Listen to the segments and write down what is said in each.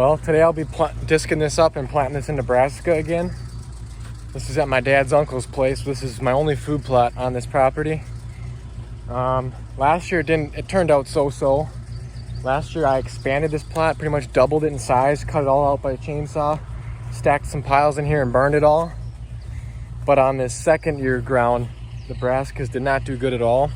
Well, today I'll be disking this up and planting this into Brassica again. This is at my dad's uncle's place. This is my only food plot on this property. Last year it turned out so-so. Last year I expanded this plot, pretty much doubled it in size, cut it all out by a chainsaw, stacked some piles in here and burned it all. But on this second year ground, the Brassicas did not do good at all.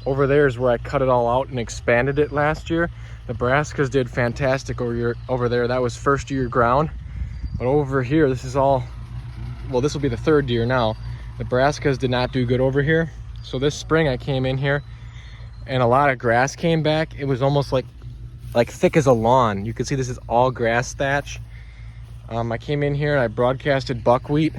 Over there is where I cut it all out and expanded it last year. The Brassicas did fantastic over there. That was first year ground. But over here, this is all, well, this will be the third year now. The Brassicas did not do good over here. So this spring I came in here and a lot of grass came back. It was almost like thick as a lawn. You can see this is all grass thatch. I came in here and I broadcasted buckwheat.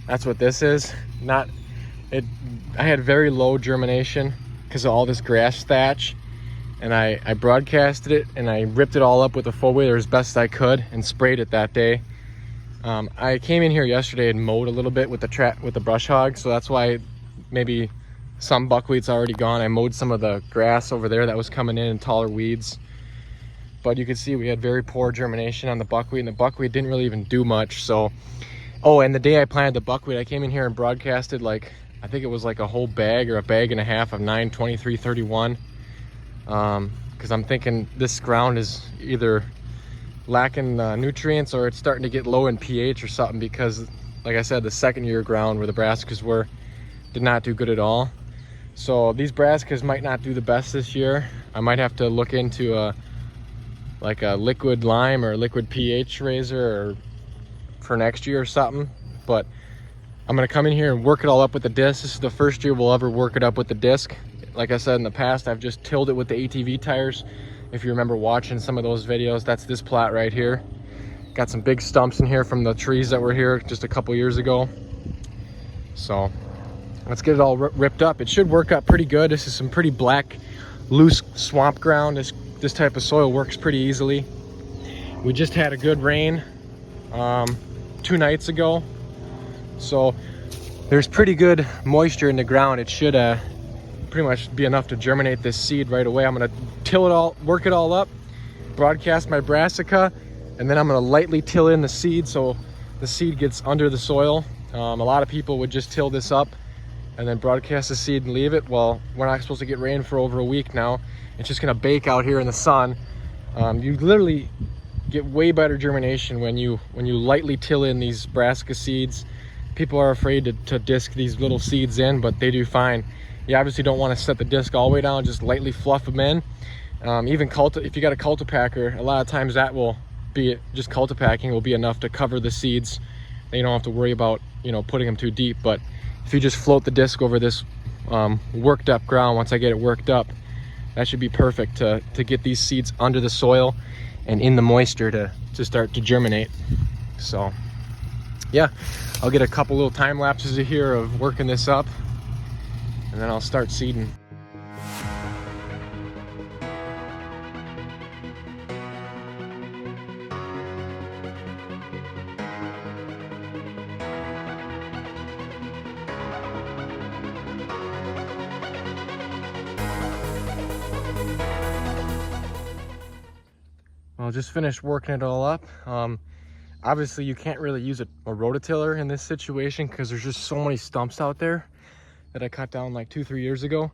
That's what this is. I had very low germination because of all this grass thatch. And I broadcasted it and I ripped it all up with a 4-wheeler as best I could and sprayed it that day. I came in here yesterday and mowed a little bit with the brush hog, so that's why maybe some buckwheat's already gone. I mowed some of the grass over there that was coming in and taller weeds. But you can see we had very poor germination on the buckwheat, and the buckwheat didn't really even do much. So, oh, and the day I planted the buckwheat, I came in here and broadcasted I think it was like a whole bag or a bag and a half of 92331. Because I'm thinking this ground is either lacking nutrients or it's starting to get low in pH or something, because like I said, the second year ground where the Brassicas did not do good at all. So these Brassicas might not do the best this year. I might have to look into a liquid lime or liquid pH raiser for next year or something. But I'm gonna come in here and work it all up with the disc. This is the first year we'll ever work it up with the disc. Like I said in the past, I've just tilled it with the ATV tires. If you remember watching some of those videos, that's this plot right here. Got some big stumps in here from the trees that were here just a couple years ago. So let's get it all ripped up. It should work up pretty good. This is some pretty black, loose swamp ground. This type of soil works pretty easily. We just had a good rain 2 nights ago. So there's pretty good moisture in the ground. It should pretty much be enough to germinate this seed right away. I'm gonna till it all, work it all up, broadcast my Brassica, and then I'm gonna lightly till in the seed so the seed gets under the soil. A lot of people would just till this up and then broadcast the seed and leave it. Well, we're not supposed to get rain for over a week now. It's just gonna bake out here in the sun. You literally get way better germination when you lightly till in these Brassica seeds. People are afraid to disc these little seeds in, but they do fine. You obviously don't want to set the disc all the way down, just lightly fluff them in. Even if you got a cultipacker, a lot of times that will be, just cultipacking will be enough to cover the seeds. Then you don't have to worry about, putting them too deep. But if you just float the disc over this worked up ground, once I get it worked up, that should be perfect to get these seeds under the soil and in the moisture to start to germinate. So yeah, I'll get a couple little time lapses here of working this up, and then I'll start seeding. Well, just finished working it all up. Obviously you can't really use a rototiller in this situation because there's just so many stumps out there that I cut down like 2-3 years ago.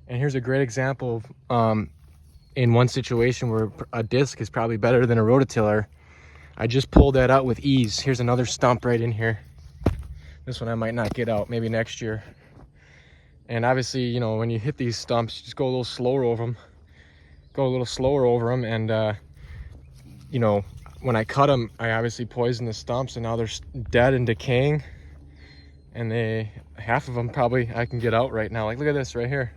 And here's a great example of in one situation where a disc is probably better than a rototiller. I just pulled that out with ease. Here's another stump right in here. This one I might not get out, maybe next year. And obviously, when you hit these stumps, you just go a little slower over them. And when I cut them, I obviously poisoned the stumps, and now they're dead and decaying. And half of them probably I can get out right now. Like, look at this right here.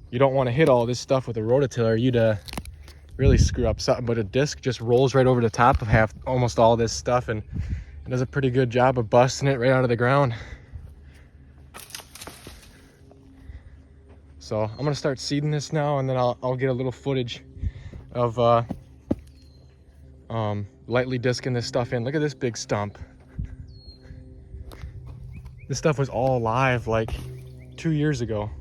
You don't want to hit all this stuff with a rototiller. You'd really screw up something. But a disc just rolls right over the top of almost all this stuff, and it does a pretty good job of busting it right out of the ground. So I'm gonna start seeding this now, and then I'll get a little footage of lightly disking this stuff in. Look at this big stump. This stuff was all alive like 2 years ago.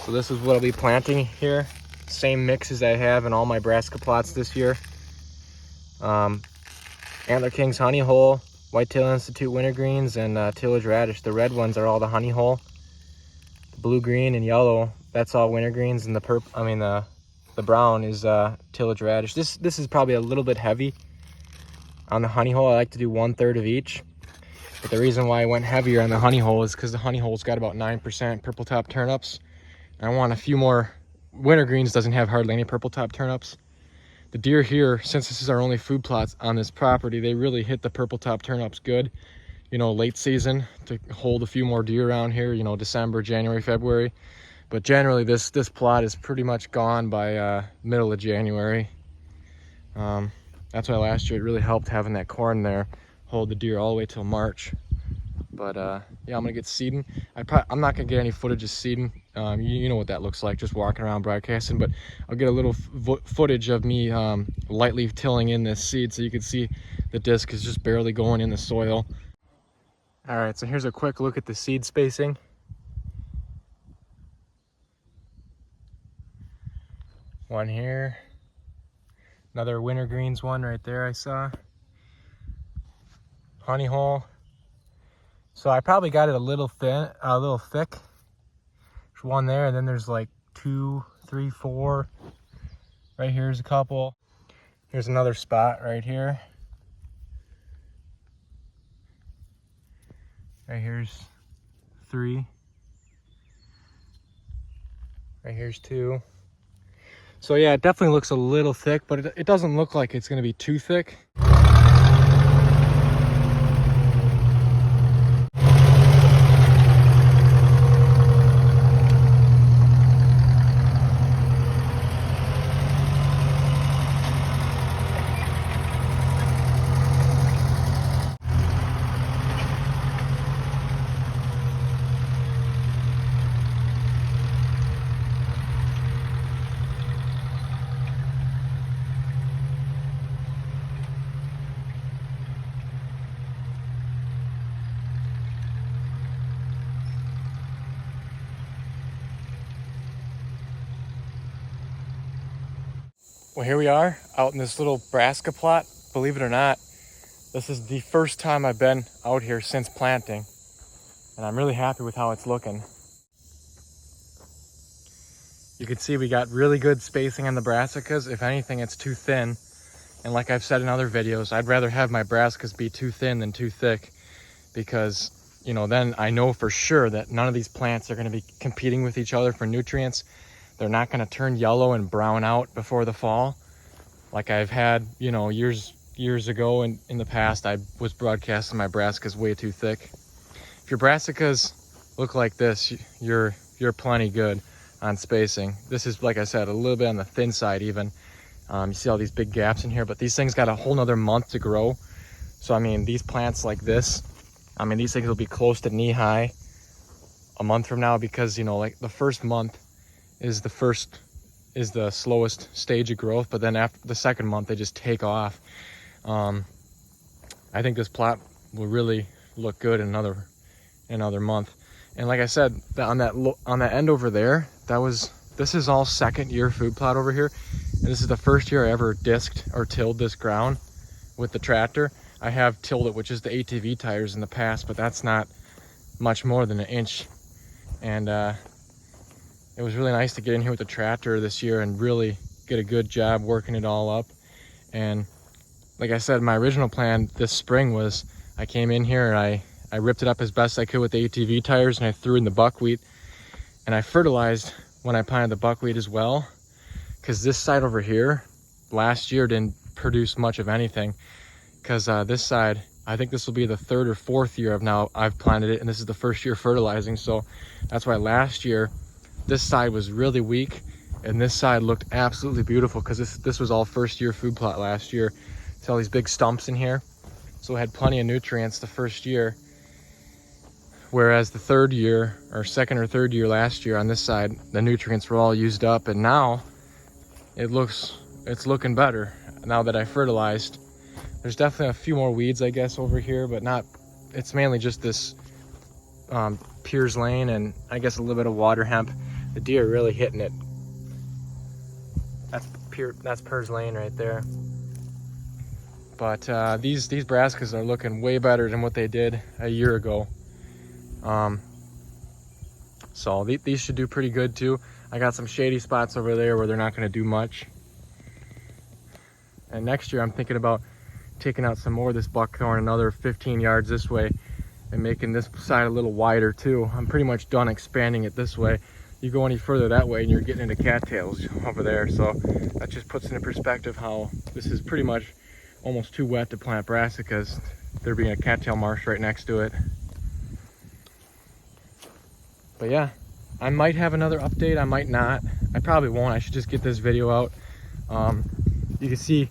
So this is what I'll be planting here. Same mix as I have in all my Brassica plots this year. Antler King's honey hole, Whitetail Institute wintergreens, and tillage radish. The red ones are all the honey hole. The blue, green, and yellow, that's all wintergreens, and the brown is tillage radish. This is probably a little bit heavy on the honey hole. I like to do 1/3 of each. But the reason why I went heavier on the honey hole is because the honey hole's got about 9% purple top turnips. And I want a few more. Wintergreens doesn't have hardly any purple top turnips. The deer here, since this is our only food plots on this property, they really hit the purple top turnips good, you know, late season to hold a few more deer around here, you know, December, January, February. But generally this plot is pretty much gone by middle of January. That's why last year it really helped having that corn there hold the deer all the way till March. But yeah, I'm gonna get seeding. I'm not gonna get any footage of seeding. You know what that looks like, just walking around broadcasting. But I'll get a little footage of me lightly tilling in this seed, so you can see the disc is just barely going in the soil. All right, so here's a quick look at the seed spacing. One here, another wintergreens one right there I saw. Honey hole. So I probably got it a little thin, a little thick. There's one there, and then there's like 2, 3, 4. Right here's a couple. Here's another spot right here. Right here's 3. Right here's 2. So yeah, it definitely looks a little thick, but it doesn't look like it's gonna be too thick. Well, here we are out in this little Brassica plot. Believe it or not, this is the first time I've been out here since planting, and I'm really happy with how it's looking. You can see we got really good spacing on the Brassicas. If anything, it's too thin. And like I've said in other videos, I'd rather have my Brassicas be too thin than too thick, because, you know, then I know for sure that none of these plants are going to be competing with each other for nutrients. They're not going to turn yellow and brown out before the fall. Like I've had, you know, years ago in the past, I was broadcasting my Brassicas way too thick. If your Brassicas look like this, you're plenty good on spacing. This is, like I said, a little bit on the thin side even. You see all these big gaps in here, but these things got a whole nother month to grow. So I mean, these plants like this, I mean, these things will be close to knee high a month from now, because, you know, like the first month is the slowest stage of growth, but then after the second month they just take off. I think this plot will really look good in another month. And like I said, on that end over there, this is all second year food plot over here, and this is the first year I ever disked or tilled this ground with the tractor. I have tilled it with just the ATV tires in the past, but that's not much more than 1 inch. And it was really nice to get in here with the tractor this year and really get a good job working it all up. And like I said, my original plan this spring was I came in here and I ripped it up as best I could with the ATV tires, and I threw in the buckwheat, and I fertilized when I planted the buckwheat as well, because this side over here last year didn't produce much of anything, because this side, I think this will be the 3rd or 4th year I've planted it, and this is the first year fertilizing. So that's why last year this side was really weak, and this side looked absolutely beautiful, because this was all first year food plot last year. See all these big stumps in here? So it had plenty of nutrients the first year, whereas the 3rd year, or 2nd or 3rd year last year on this side, the nutrients were all used up, and now it's looking better now that I fertilized. There's definitely a few more weeds, I guess, over here, but not, it's mainly just this Piers Lane and I guess a little bit of water hemp. the deer are really hitting it. That's Purrs Lane right there. But these brassicas are looking way better than what they did a year ago. So these should do pretty good too. I got some shady spots over there where they're not going to do much. And next year I'm thinking about taking out some more of this buckthorn another 15 yards this way and making this side a little wider too. I'm pretty much done expanding it this way. You go any further that way and you're getting into cattails over there. So that just puts into perspective how this is pretty much almost too wet to plant brassicas, there being a cattail marsh right next to it. But yeah, I might have another update, I might not. I probably won't. I should just get this video out. You can see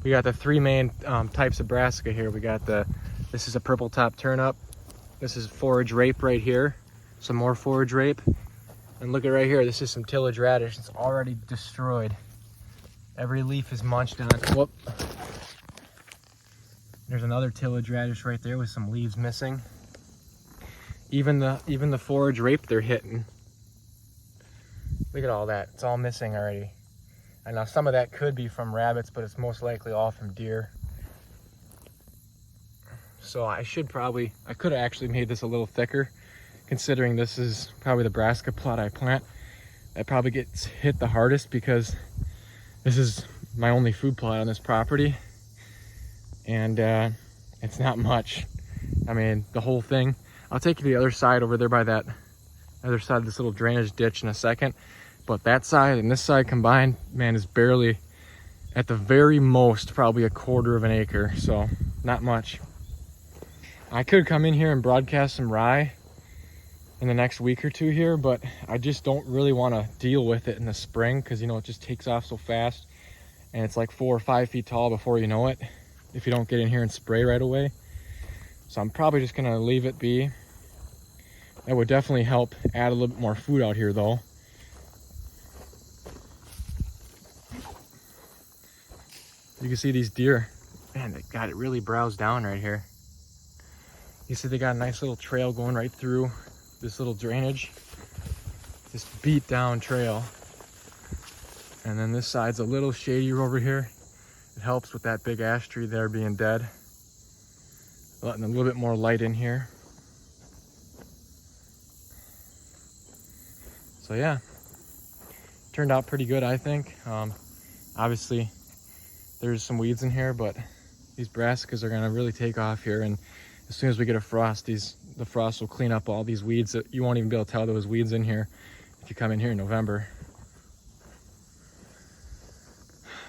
we got the three main types of brassica here. We got this is a purple top turnip. This is forage rape right here. Some more forage rape. And look at right here, this is some tillage radish. It's already destroyed. Every leaf is munched on. Whoop. There's another tillage radish right there with some leaves missing. Even the forage rape they're hitting. Look at all that. It's all missing already. And now some of that could be from rabbits, but it's most likely all from deer. So I could have actually made this a little thicker, considering this is probably the brassica plot I plant. That probably gets hit the hardest because this is my only food plot on this property. And it's not much. I mean, the whole thing. I'll take you to the other side over there by that other side of this little drainage ditch in a second. But that side and this side combined, man, is barely, at the very most, probably 1/4 of an acre. So not much. I could come in here and broadcast some rye in the next week or two here, but I just don't really want to deal with it in the spring because, you know, it just takes off so fast and it's like 4 or 5 feet tall before you know it if you don't get in here and spray right away. So I'm probably just gonna leave it be. That would definitely help add a little bit more food out here though. You can see these deer, man, they got it really browsed down right here. You see they got a nice little trail going right through this little drainage. This beat down trail. And then this side's a little shadier over here. It helps with that big ash tree there being dead. Letting a little bit more light in here. So yeah, turned out pretty good, I think. Obviously there's some weeds in here, but these brassicas are gonna really take off here, and as soon as we get a frost, the frost will clean up all these weeds that you won't even be able to tell there was weeds in here if you come in here in November.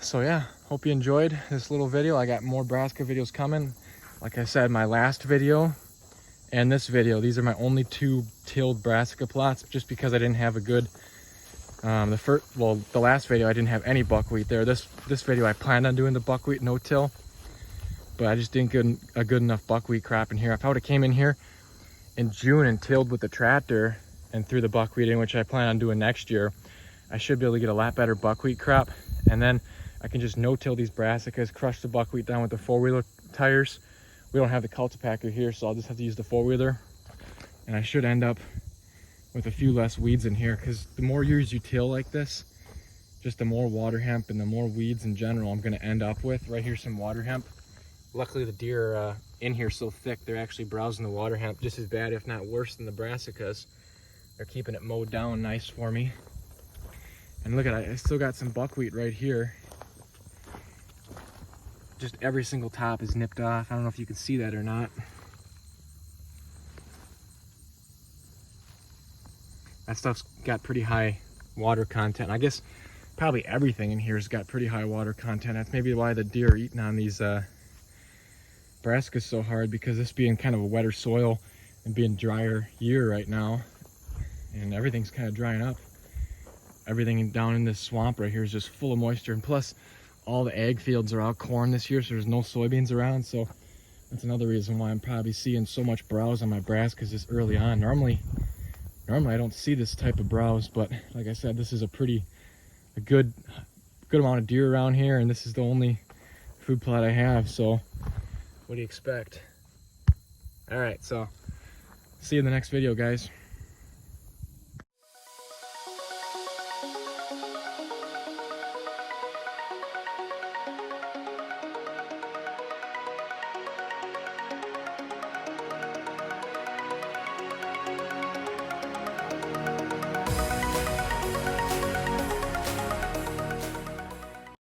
So yeah, hope you enjoyed this little video. I got more brassica videos coming. Like I said, my last video and this video, these are my only 2 tilled brassica plots, just because I didn't have a good, the last video I didn't have any buckwheat there. This video I planned on doing the buckwheat no-till, but I just didn't get a good enough buckwheat crop in here. If I would have came in here in June and tilled with the tractor and threw the buckwheat in, which I plan on doing next year, I should be able to get a lot better buckwheat crop. And then I can just no-till these brassicas, crush the buckwheat down with the 4-wheeler tires. We don't have the cultipacker here, so I'll just have to use the 4-wheeler. And I should end up with a few less weeds in here, because the more years you till like this, just the more water hemp and the more weeds in general I'm gonna end up with. Right here's some water hemp. Luckily the deer are in here so thick, they're actually browsing the water hemp just as bad, if not worse, than the brassicas. They're keeping it mowed down nice for me. And look at it, I still got some buckwheat right here. Just every single top is nipped off. I don't know if you can see that or not. That stuff's got pretty high water content. I guess probably everything in here has got pretty high water content. That's maybe why the deer are eating on these brassicas so hard, because this being kind of a wetter soil and being drier year right now, and everything's kind of drying up. Everything down in this swamp right here is just full of moisture, and plus all the ag fields are out corn this year, so there's no soybeans around. So that's another reason why I'm probably seeing so much browse on my brassicas this early on. Normally I don't see this type of browse, but like I said, this is a good amount of deer around here, and this is the only food plot I have. So what do you expect? All right, so see you in the next video, guys.